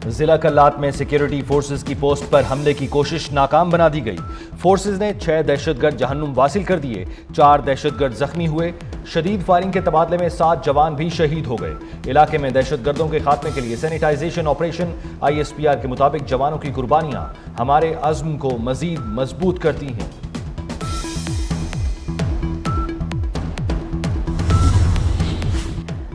ضلع کلات میں security forces کی پوسٹ پر حملے کی کوشش ناکام بنا دی گئی۔ فورسز نے 6 دہشت گرد جہنم واصل کر دیے، 4 دہشت گرد زخمی ہوئے۔ شدید فائرنگ کے تبادلے میں 7 جوان بھی شہید ہو گئے۔ علاقے میں دہشت گردوں کے خاتمے کے لیے سینیٹائزیشن آپریشن ISPR کے مطابق جوانوں کی قربانیاں ہمارے عزم کو مزید مضبوط کرتی ہیں۔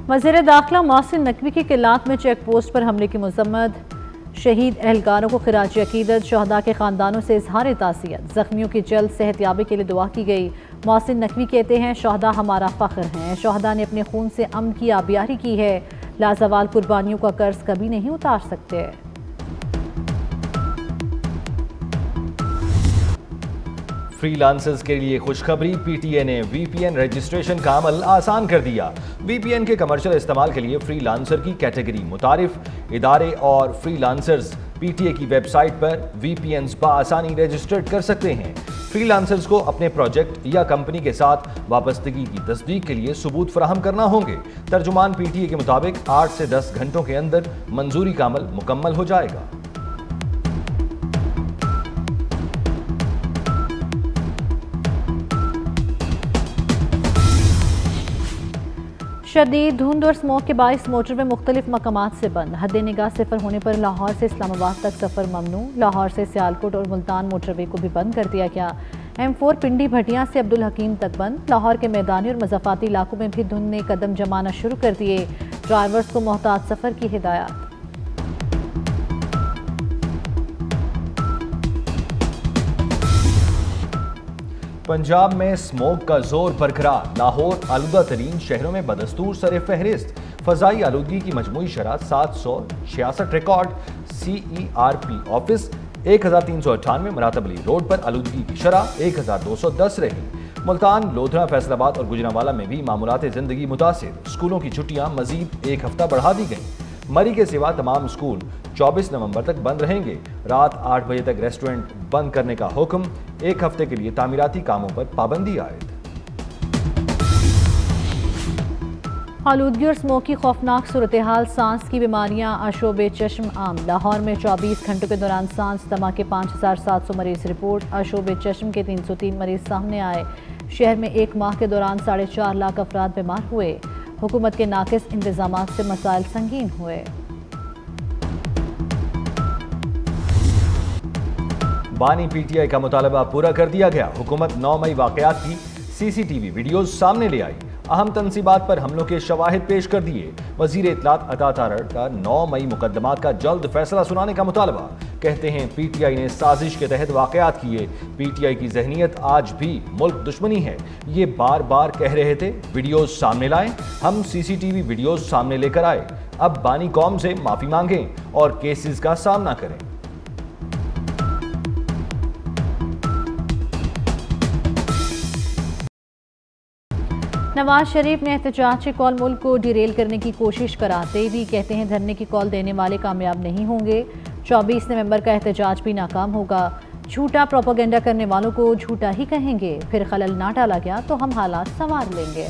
وزیر داخلہ محسن نقوی کی کلات میں چیک پوسٹ پر حملے کی مذمت۔ شہید اہلکاروں کو خراج عقیدت، شہداء کے خاندانوں سے اظہار تعزیت، زخمیوں کی جلد صحت یابی کے لیے دعا کی گئی۔ محسن نقوی کہتے ہیں شہداء ہمارا فخر ہیں، شہداء نے اپنے خون سے امن کی آبیاری کی ہے، لازوال قربانیوں کا قرض کبھی نہیں اتار سکتے۔ فری لانسرز کے لیے خوشخبری، PTA نے VPN رجسٹریشن کا عمل آسان کر دیا۔ VPN کے کمرشل استعمال کے لیے فری لانسر کی کیٹیگری متعارف ادارے اور فری لانسرز PTA کی ویب سائٹ پر VPNs بآسانی رجسٹرڈ کر سکتے ہیں۔ فری لانسرز کو اپنے پروجیکٹ یا کمپنی کے ساتھ وابستگی کی تصدیق کے لیے ثبوت فراہم کرنا ہوں گے۔ ترجمان PTA کے مطابق 8 سے 10 گھنٹوں کے اندر منظوری کا عمل مکمل ہو جائے گا۔ شدید دھند اور اسموگ کے باعث موٹر وے مختلف مقامات سے بند۔ حد نگاہ 0 ہونے پر لاہور سے اسلام آباد تک سفر ممنوع۔ لاہور سے سیالکوٹ اور ملتان موٹر وے کو بھی بند کر دیا گیا۔ M4 پنڈی بھٹیاں سے عبدالحکیم تک بند۔ لاہور کے میدانی اور مضافاتی علاقوں میں بھی دھند نے قدم جمانا شروع کر دیے۔ ڈرائیورز کو محتاط سفر کی ہدایات۔ پنجاب میں اسموگ کا زور برقرار، لاہور آلودہ ترین شہروں میں بدستور سر فہرست۔ فضائی آلودگی کی مجموعی شرح 766 ریکارڈ۔ CERP آفس 1398 مراتب علی روڈ پر آلودگی کی شرح 1210 رہی۔ ملتان، لودھرا، فیصل آباد اور گجرانوالہ میں بھی معمولات زندگی متاثر۔ اسکولوں کی چھٹیاں مزید 1 ہفتہ بڑھا دی گئیں۔ مری کے سوا تمام اسکول 24 نومبر تک بند رہیں گے۔ رات 8 بجے تک ریسٹورنٹ بند کرنے کا حکم۔ 1 ہفتے کے لیے تعمیراتی کاموں پر پابندی عائد۔ آلودگی اور اسموگ کی خوفناک صورتحال، سانس کی بیماریاں آشوب چشم عام۔ لاہور میں 24 گھنٹوں کے دوران سانس دما کے 5700 مریض رپورٹ۔ آشوب چشم کے 303 مریض سامنے آئے۔ شہر میں 1 ماہ کے دوران 4.5 لاکھ افراد بیمار ہوئے۔ حکومت کے ناقص انتظامات سے مسائل سنگین ہوئے۔ بانی PTI کا مطالبہ پورا کر دیا گیا۔ حکومت 9 مئی واقعات کی CCTV ویڈیوز سامنے لے آئی۔ اہم تنصیبات پر حملوں کے شواہد پیش کر دیے۔ وزیر اطلاعات عطا تارڑ کا 9 مئی مقدمات کا جلد فیصلہ سنانے کا مطالبہ۔ کہتے ہیں PTI نے سازش کے تحت واقعات کیے۔ PTI کی ذہنیت آج بھی ملک دشمنی ہے، یہ بار بار کہہ رہے تھے۔ ویڈیوز سامنے لائیں، ہم CCTV ویڈیوز سامنے لے کر آئے۔ اب بانی قوم سے معافی مانگیں اور کیسز کا سامنا کریں۔ نواز شریف نے احتجاجی کال ملک کو ڈیریل کرنے کی کوشش کراتے بھی کہتے ہیں دھرنے کی کال دینے والے کامیاب نہیں ہوں گے۔ 24 نومبر کا احتجاج بھی ناکام ہوگا۔ جھوٹا پروپیگنڈا کرنے والوں کو جھوٹا ہی کہیں گے، پھر خلل نہ ڈالا گیا تو ہم حالات سنوار لیں گے۔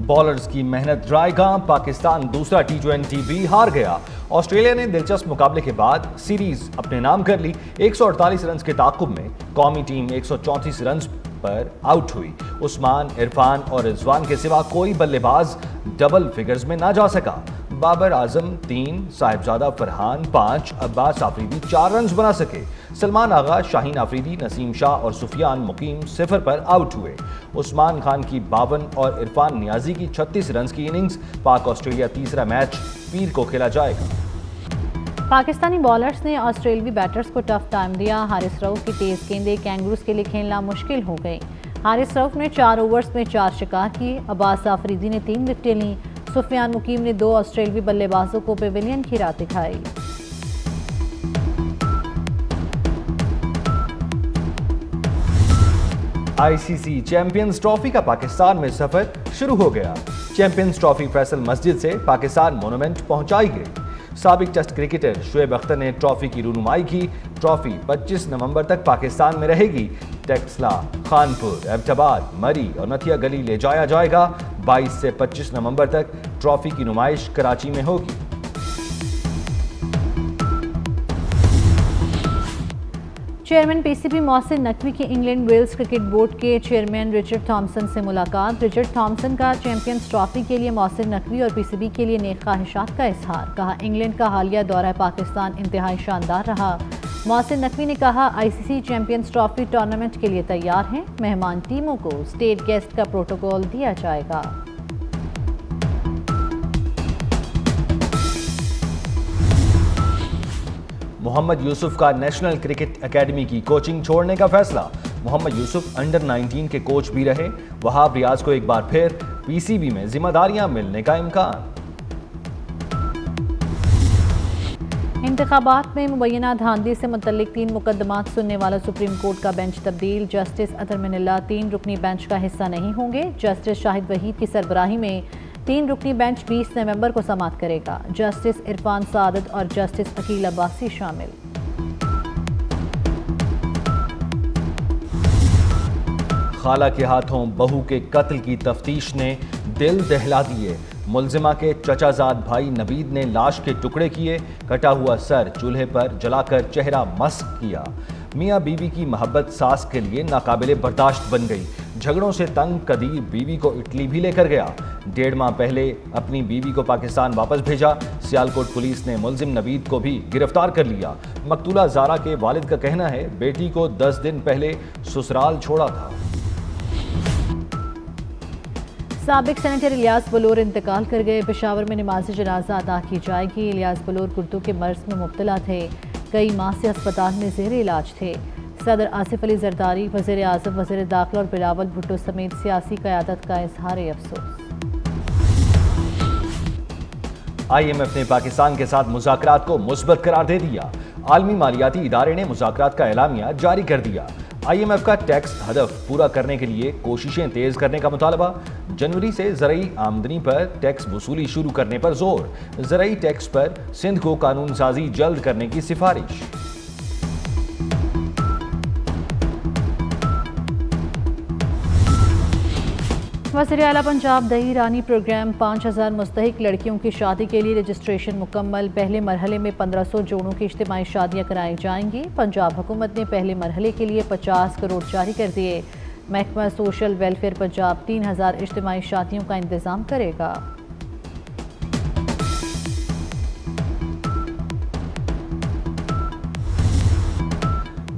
بالرز کی محنت رائے گاں، پاکستان دوسرا T20 بھی ہار گیا۔ آسٹریلیا نے دلچسپ مقابلے کے بعد سیریز اپنے نام کر لی۔ 148 رنز کے تعاقب میں قومی ٹیم 134 رنز پر آؤٹ ہوئی۔ عثمان، عرفان اور رضوان کے سوا کوئی بلے باز ڈبل فگرز میں نہ جا سکا۔ بابر اعظم 3، صاحبزادہ فرحان 5، عباس آفریدی 4 رنز بنا سکے۔ سلمان آغا، شاہین آفریدی، نسیم شاہ اور سفیان مقیم 0 پر آؤٹ ہوئے۔ عثمان خان کی 52 اور عرفان نیازی کی 36 رنز کی اننگز۔ پاک آسٹریلیا تیسرا میچ پیر کو کھیلا جائے گا۔ پاکستانی بالرز نے آسٹریلوی بیٹرز کو ٹف ٹائم دیا۔ حارث رؤف کی تیز گیندیں کینگروز کے لیے کھیلنا مشکل ہو گئی۔ حارث رؤف نے 4 اوورز میں 4 شکار کیے۔ عباس آفریدی نے 3 وکٹیں لیں۔ سفیان مقیم نے 2 آسٹریلوی بلے بازوں کو پیویلین کی راہ دکھائی۔ ICC چیمپئنز ٹرافی کا پاکستان میں سفر شروع ہو گیا۔ چیمپئنز ٹرافی فیصل مسجد سے پاکستان مونومنٹ پہنچائی گئی۔ سابق ٹیسٹ کرکٹر شعیب اختر نے ٹرافی کی رونمائی کی۔ ٹرافی 25 نومبر تک پاکستان میں رہے گی۔ ٹیکسلا، خانپور، ایبٹ آباد، مری اور نتھیا گلی لے جایا جائے گا۔ 22 سے 25 نومبر تک ٹرافی کی نمائش کراچی میں ہوگی۔ Chairman P C B Mohsin Naqvi کی انگلینڈ ویلز کرکٹ بورڈ کے چیئرمین رچرڈ تھامسن سے ملاقات۔ رچرڈ تھامسن کا چیمپئنز ٹرافی کے لیے محسن نقوی اور پی سی بی کے لیے نیک خواہشات کا اظہار۔ کہا انگلینڈ کا حالیہ دورہ پاکستان انتہائی شاندار رہا۔ محسن نقوی نے کہا آئی سی سی چیمپئنز ٹرافی ٹورنامنٹ کے لیے تیار ہیں، مہمان ٹیموں کو اسٹیٹ گیسٹ کا پروٹوکول دیا جائے گا۔ محمد یوسف کا نیشنل کرکٹ اکیڈمی کی کوچنگ چھوڑنے کا فیصلہ۔ محمد یوسف انڈر 19 کے کوچ بھی رہے، وہاب ریاض کو ایک بار پھر پی سی بی میں ذمہ داریاں ملنے کا امکان۔ انتخابات میں مبینہ دھاندلی سے متعلق 3 مقدمات سننے والا سپریم کورٹ کا بینچ تبدیل۔ جسٹس اطہر من اللہ 3 رکنی بینچ کا حصہ نہیں ہوں گے۔ جسٹس شاہد وحید کی سربراہی میں 3 رکنی بینچ 20 نومبر کو سماعت کرے گا۔ جسٹس عرفان سعادت اور جسٹس عقیل عباسی شامل۔ خالہ کے ہاتھوں بہو کے قتل کی تفتیش نے دل دہلا دیے۔ ملزمہ کے چچا زاد بھائی نوید نے لاش کے ٹکڑے کیے، کٹا ہوا سر چولہے پر جلا کر چہرہ مسخ کیا۔ میاں بیوی کی محبت ساس کے لیے ناقابل برداشت بن گئی۔ جھگڑوں سے تنگ قدیر بیوی کو اٹلی بھی لے کر گیا۔ 1.5 ماہ پہلے اپنی بیوی کو پاکستان واپس بھیجا۔ سیالکوٹ پولیس نے ملزم نوید کو بھی گرفتار کر لیا۔ مقتولہ زارا کے والد کا کہنا ہے بیٹی کو 10 دن پہلے سسرال چھوڑا تھا۔ سابق سینیٹر الیاس بلور انتقال کر گئے۔ پشاور میں نماز جنازہ ادا کی جائے گی۔ الیاس بلور گردوں کے مرض میں مبتلا تھے، کئی ماہ سے ہسپتال میں زیر علاج تھے۔ صدر آصف علی زرداری، وزیر اعظم، وزیر داخلہ اور بلاول بھٹو سمیت سیاسی قیادت کا اظہار افسوس۔ آئی ایم ایف نے پاکستان کے ساتھ مذاکرات کو مثبت قرار دے دیا۔ عالمی مالیاتی ادارے نے مذاکرات کا اعلامیہ جاری کر دیا۔ آئی ایم ایف کا ٹیکس ہدف پورا کرنے کے لیے کوششیں تیز کرنے کا مطالبہ۔ جنوری سے زرعی آمدنی پر ٹیکس وصولی شروع کرنے پر زور۔ زرعی ٹیکس پر سندھ کو قانون سازی جلد کرنے کی سفارش۔ وزیر اعلیٰ پنجاب دہی رانی پروگرام 5000 مستحق لڑکیوں کی شادی کے لیے رجسٹریشن مکمل۔ پہلے مرحلے میں 1500 جوڑوں کی اجتماعی شادیاں کرائی جائیں گی۔ پنجاب حکومت نے پہلے مرحلے کے لیے 50 کروڑ جاری کر دیے۔ محکمہ سوشل ویلفیئر پنجاب 3000 اجتماعی شادیوں کا انتظام کرے گا۔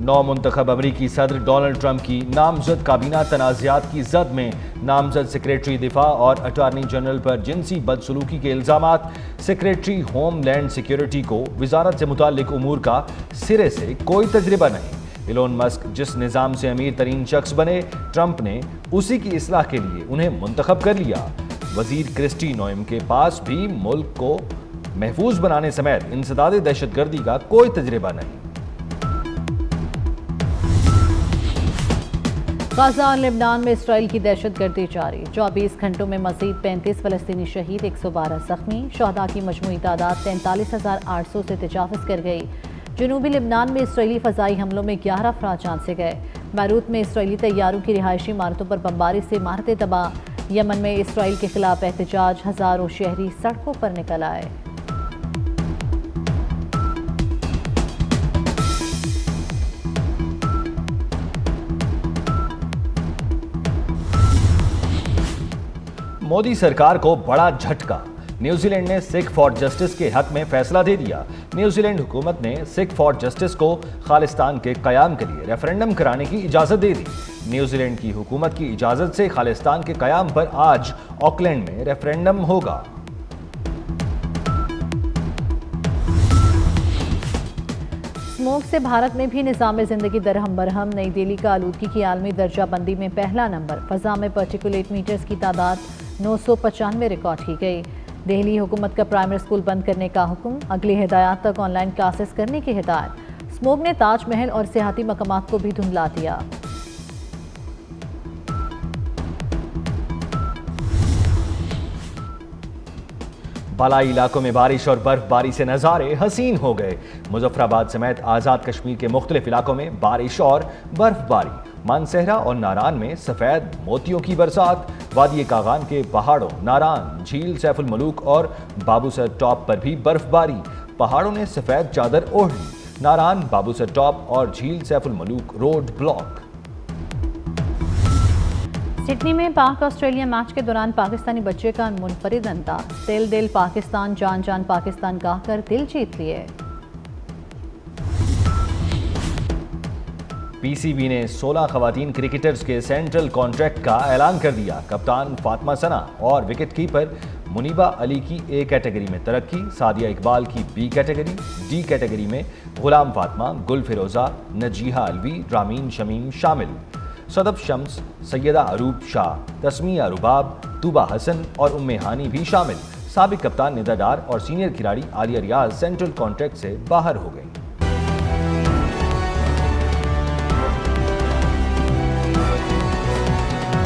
نو منتخب امریکی صدر ڈونلڈ ٹرمپ کی نامزد کابینہ تنازعات کی زد میں۔ نامزد سیکریٹری دفاع اور اٹارنی جنرل پر جنسی بدسلوکی کے الزامات۔ سیکریٹری ہوم لینڈ سیکیورٹی کو وزارت سے متعلق امور کا سرے سے کوئی تجربہ نہیں۔ ایلون مسک جس نظام سے امیر ترین شخص بنے، ٹرمپ نے اسی کی اصلاح کے لیے انہیں منتخب کر لیا۔ وزیر کرسٹی نوئم کے پاس بھی ملک کو محفوظ بنانے سمیت انسداد دہشت گردی کا کوئی تجربہ نہیں۔ غزہ اور لبنان میں اسرائیل کی دہشت گردی جاری۔ 24 گھنٹوں میں مزید 35 فلسطینی شہید، 112 زخمی۔ شہداء کی مجموعی تعداد 43,800 سے تجاوز کر گئی۔ جنوبی لبنان میں اسرائیلی فضائی حملوں میں 11 افراد جان سے گئے۔ بیروت میں اسرائیلی طیاروں کی رہائشی عمارتوں پر بمباری سے عمارتیں تباہ۔ یمن میں اسرائیل کے خلاف احتجاج، ہزاروں شہری سڑکوں پر نکل آئے۔ مودی سرکار کو بڑا جھٹکا۔ نیوزی لینڈ نے سکھ فار جسٹس کے حق میں فیصلہ دے دیا۔ نیوزی لینڈ حکومت نے سکھ فار جسٹس کو خالصتان کے قیام کے لیے ریفرنڈم کرانے کی اجازت دے دی۔ نیوزی لینڈ کی حکومت کی اجازت سے خالصتان کے قیام پر آج آکلینڈ میں ریفرنڈم ہوگا۔ اسموگ سے بھارت میں بھی نظام زندگی درہم برہم۔ نئی دہلی کا آلودگی کی عالمی درجہ بندی میں پہلا نمبر۔ فضا میں پارٹیکولیٹ میٹرز کی تعداد 995 ریکارڈ کی گئی۔ دہلی حکومت کا پرائمری اسکول بند کرنے کا حکم، اگلی ہدایات تک آن لائن کلاسز کرنے کی ہدایت۔ اسموگ نے تاج محل اور سیاحتی مقامات کو بھی دھندلا دیا۔ بالائی علاقوں میں بارش اور برف باری سے نظارے حسین ہو گئے۔ مظفر آباد سمیت آزاد کشمیر کے مختلف علاقوں میں بارش اور برف باری۔ مانسہرہ اور ناران میں سفید موتیوں کی برسات۔ وادی کاغان کے پہاڑوں ناران، جھیل سیف الملوک اور بابو سر ٹاپ پر بھی برف باری، پہاڑوں نے سفید چادر اوڑھ لی، ناران، بابو سر ٹاپ اور جھیل safe ul Malook road block. Sydney میں پاک آسٹریلیا میچ کے دوران پاکستانی بچے کا منفرد انداز، دل دل پاکستان جان جان پاکستان گا کر دل جیت لیے۔ پی سی بی نے 16 خواتین کرکٹرز کے سینٹرل کانٹریکٹ کا اعلان کر دیا۔ کپتان فاطمہ ثنا اور وکٹ کیپر منیبہ علی کی اے کیٹیگری میں ترقی، سعدیہ اقبال کی بی کیٹیگری، ڈی کیٹیگری میں غلام فاطمہ، گل فیروزہ، نجیحہ الوی، رامین شمیم شامل، صدف شمس، سیدہ عروب شاہ، تسمیہ رباب، طوبہ حسن اور ام ہانی بھی شامل۔ سابق کپتان ندا ڈار اور سینئر کھلاڑی عالیہ ریاض سینٹرل کانٹریکٹ سے باہر ہو گئی۔